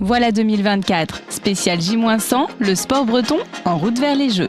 Voilà 2024, spécial J-100, le sport breton en route vers les Jeux.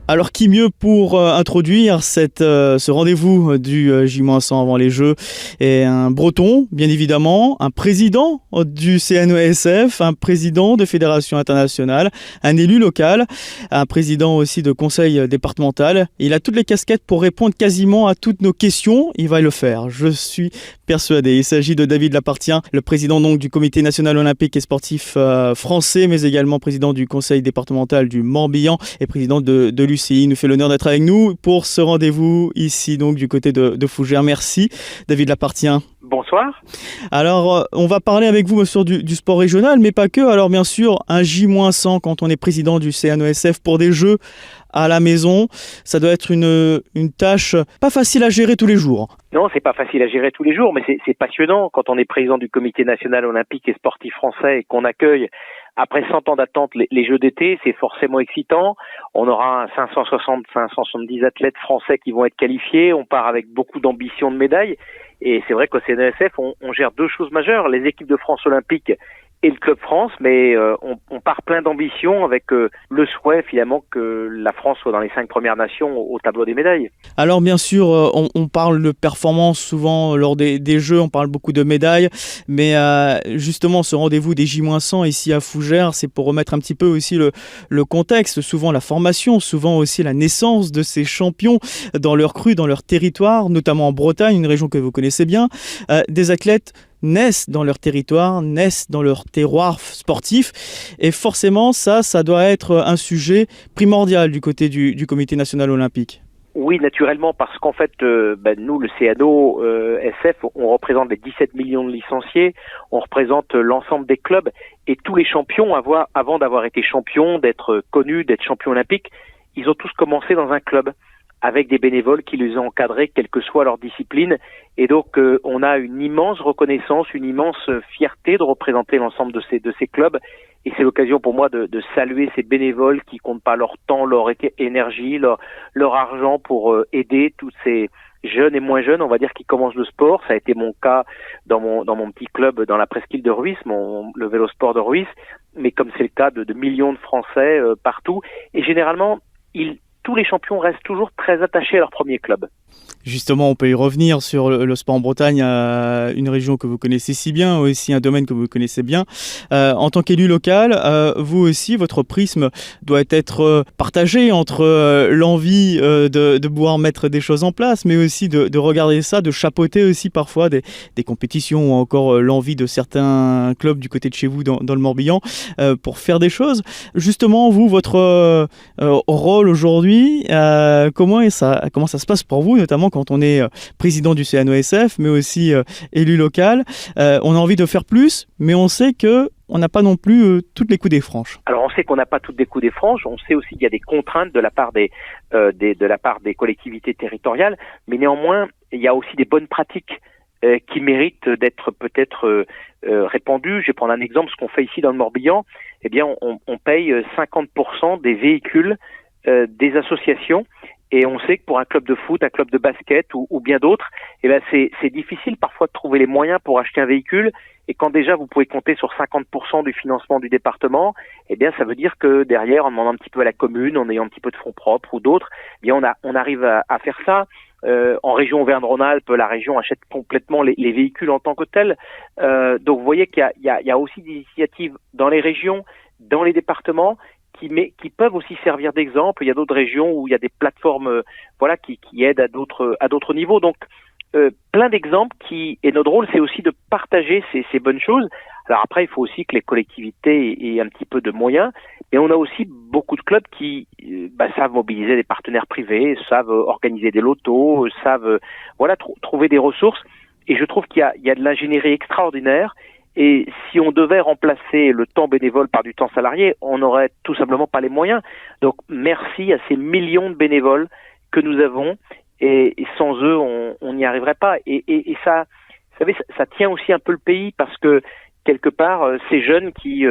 Alors qui mieux pour introduire ce rendez-vous du J-100 avant les Jeux et un breton, bien évidemment, un président du CNESF, un président de fédération internationale, un élu local, un président aussi de conseil départemental. Il a toutes les casquettes pour répondre quasiment à toutes nos questions. Il va le faire, je suis persuadé. Il s'agit de David Lapartien, le président donc du Comité national olympique et sportif français, mais également président du conseil départemental du Morbihan et président de l'UCI. Il nous fait l'honneur d'être avec nous pour ce rendez-vous ici donc du côté de Fougères. Merci David Lapartien. Bonsoir. Alors, on va parler avec vous sur du sport régional, mais pas que. Alors, bien sûr, un J-100 quand on est président du CNESF pour des Jeux à la maison, ça doit être une tâche pas facile à gérer tous les jours. Non, c'est pas facile à gérer tous les jours, mais c'est passionnant quand on est président du Comité national olympique et sportif français et qu'on accueille après 100 ans d'attente les Jeux d'été. C'est forcément excitant. On aura 570 athlètes français qui vont être qualifiés. On part avec beaucoup d'ambition de médailles. Et c'est vrai qu'au CNESF, on gère deux choses majeures, les équipes de France olympique et le Club France, mais on part plein d'ambition avec le souhait finalement que la France soit dans les 5 premières nations au tableau des médailles. Alors bien sûr, on parle de performance souvent lors des Jeux, on parle beaucoup de médailles, mais justement ce rendez-vous des J-100 ici à Fougères, c'est pour remettre un petit peu aussi le contexte, souvent la formation, souvent aussi la naissance de ces champions dans leur cru, dans leur territoire, notamment en Bretagne, une région que vous connaissez bien, des athlètes naissent dans leur territoire, naissent dans leur terroir sportif. Et forcément, ça doit être un sujet primordial du côté du Comité national olympique. Oui, naturellement, parce qu'en fait, nous, le CNO-SF, on représente les 17 millions de licenciés, on représente l'ensemble des clubs, et tous les champions, avant d'avoir été champions, d'être connus, d'être champions olympiques, ils ont tous commencé dans un club, avec des bénévoles qui les ont encadrés, quelle que soit leur discipline. Et donc, on a une immense reconnaissance, une immense fierté de représenter l'ensemble de ces clubs. Et c'est l'occasion pour moi de saluer ces bénévoles qui comptent pas leur temps, leur énergie, leur argent pour aider tous ces jeunes et moins jeunes, on va dire, qui commencent le sport. Ça a été mon cas dans mon petit club dans la presqu'île de Ruisse, le vélosport de Ruisse. Mais comme c'est le cas de millions de Français partout. Et généralement, tous les champions restent toujours très attachés à leur premier club. Justement, on peut y revenir sur le sport en Bretagne, une région que vous connaissez si bien, aussi un domaine que vous connaissez bien. En tant qu'élu local, vous aussi, votre prisme doit être partagé entre l'envie de pouvoir mettre des choses en place, mais aussi de regarder ça, de chapeauter aussi parfois des compétitions ou encore l'envie de certains clubs du côté de chez vous dans le Morbihan pour faire des choses. Justement, vous, votre rôle aujourd'hui, comment ça se passe pour vous, notamment quand on est président du CNESF, mais aussi élu local. On a envie de faire plus, mais on sait qu'on n'a pas non plus toutes les coudées franches. Alors on sait qu'on n'a pas toutes les coudées franches, on sait aussi qu'il y a des contraintes de la part des collectivités territoriales, mais néanmoins, il y a aussi des bonnes pratiques qui méritent d'être peut-être répandues. Je vais prendre un exemple, ce qu'on fait ici dans le Morbihan, eh bien on paye 50% des véhicules des associations. Et on sait que pour un club de foot, un club de basket ou bien d'autres, eh ben c'est difficile parfois de trouver les moyens pour acheter un véhicule. Et quand déjà vous pouvez compter sur 50% du financement du département, eh bien ça veut dire que derrière, en demandant un petit peu à la commune, en ayant un petit peu de fonds propres ou d'autres, eh bien on arrive à faire ça. En région Auvergne-Rhône-Alpes, la région achète complètement les véhicules en tant que tels. Donc vous voyez qu'il y a aussi des initiatives dans les régions, dans les départements, qui peuvent aussi servir d'exemple. Il y a d'autres régions où il y a des plateformes qui aident à d'autres niveaux. Donc plein d'exemples et notre rôle c'est aussi de partager ces bonnes choses. Alors après il faut aussi que les collectivités aient un petit peu de moyens, mais on a aussi beaucoup de clubs qui savent mobiliser des partenaires privés, savent organiser des lotos, savent trouver des ressources. Et je trouve qu'il y a de l'ingénierie extraordinaire. Et si on devait remplacer le temps bénévole par du temps salarié, on n'aurait tout simplement pas les moyens. Donc merci à ces millions de bénévoles que nous avons, et sans eux, on n'y arriverait pas. Et ça, vous savez, ça tient aussi un peu le pays, parce que quelque part, ces jeunes qui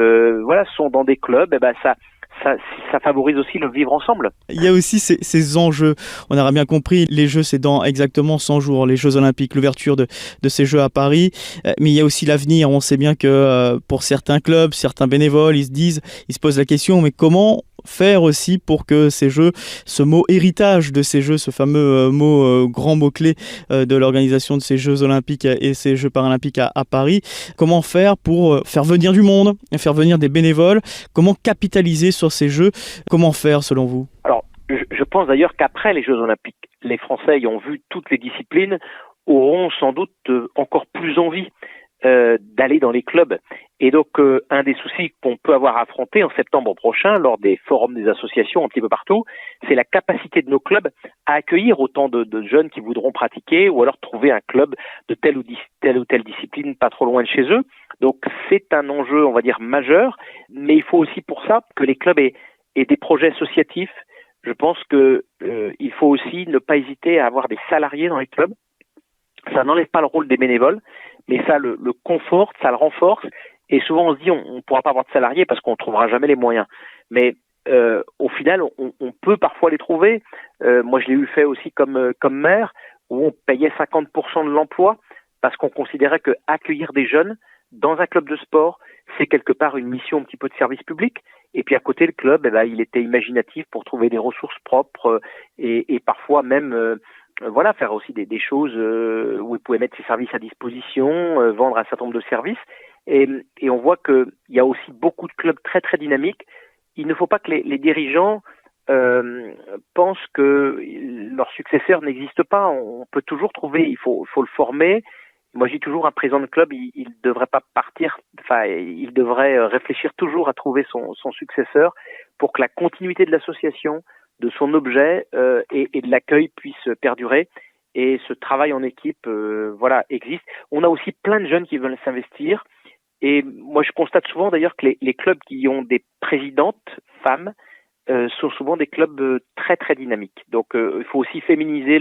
sont dans des clubs, ça ça favorise aussi le vivre ensemble. Il y a aussi ces enjeux. On aura bien compris, les Jeux, c'est dans exactement 100 jours, les Jeux Olympiques, l'ouverture de ces Jeux à Paris. Mais il y a aussi l'avenir. On sait bien que pour certains clubs, certains bénévoles, ils se posent la question, mais comment faire aussi pour que ces Jeux, ce mot héritage de ces Jeux, ce fameux grand mot-clé de l'organisation de ces Jeux Olympiques et ces Jeux Paralympiques à Paris, comment faire pour faire venir du monde, faire venir des bénévoles, comment capitaliser sur ces Jeux, comment faire selon vous ? Alors, je pense d'ailleurs qu'après les Jeux Olympiques, les Français ayant vu toutes les disciplines auront sans doute encore plus envie d'aller dans les clubs. Et donc, un des soucis qu'on peut avoir affronté en septembre prochain lors des forums des associations un petit peu partout, c'est la capacité de nos clubs à accueillir autant de jeunes qui voudront pratiquer ou alors trouver un club de telle ou telle discipline pas trop loin de chez eux. Donc, c'est un enjeu, on va dire, majeur, mais il faut aussi pour ça que les clubs aient des projets associatifs. Je pense que il faut aussi ne pas hésiter à avoir des salariés dans les clubs. Ça n'enlève pas le rôle des bénévoles, mais ça le conforte, ça le renforce. Et souvent, on se dit, on ne pourra pas avoir de salariés parce qu'on ne trouvera jamais les moyens. Mais au final, on peut parfois les trouver. Moi, je l'ai eu fait aussi comme maire, où on payait 50% de l'emploi parce qu'on considérait que accueillir des jeunes dans un club de sport, c'est quelque part une mission un petit peu de service public. Et puis à côté, le club, il était imaginatif pour trouver des ressources propres et parfois même... faire aussi des choses où ils pouvaient mettre ses services à disposition, vendre un certain nombre de services. Et on voit qu'il y a aussi beaucoup de clubs très très dynamiques. Il ne faut pas que les dirigeants pensent que leur successeur n'existe pas. On peut toujours trouver, il faut le former. Moi, je dis toujours, un président de club, il devrait pas partir, il devrait réfléchir toujours à trouver son successeur pour que la continuité de l'association, de son objet et de l'accueil puisse perdurer. Et ce travail en équipe existe. On a aussi plein de jeunes qui veulent s'investir. Et moi, je constate souvent d'ailleurs que les clubs qui ont des présidentes femmes sont souvent des clubs très très dynamiques. Donc il faut aussi féminiser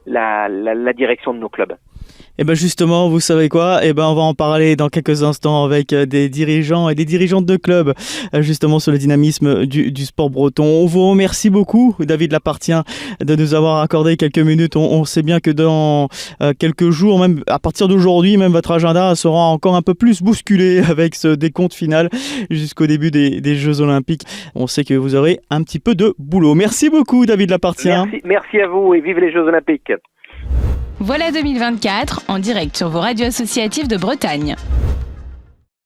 la direction de nos clubs. Et bien justement, vous savez quoi ? On va en parler dans quelques instants avec des dirigeants et des dirigeantes de clubs, justement sur le dynamisme du sport breton. On vous remercie beaucoup, David Lapartien, de nous avoir accordé quelques minutes. On sait bien que dans quelques jours, même à partir d'aujourd'hui, même votre agenda sera encore un peu plus bousculé avec ce décompte final jusqu'au début des Jeux Olympiques. On sait que vous aurez un petit peu de boulot. Merci beaucoup, David Lapartien. Merci à vous et vive les Jeux Olympiques. Voilà 2024 en direct sur vos radios associatives de Bretagne.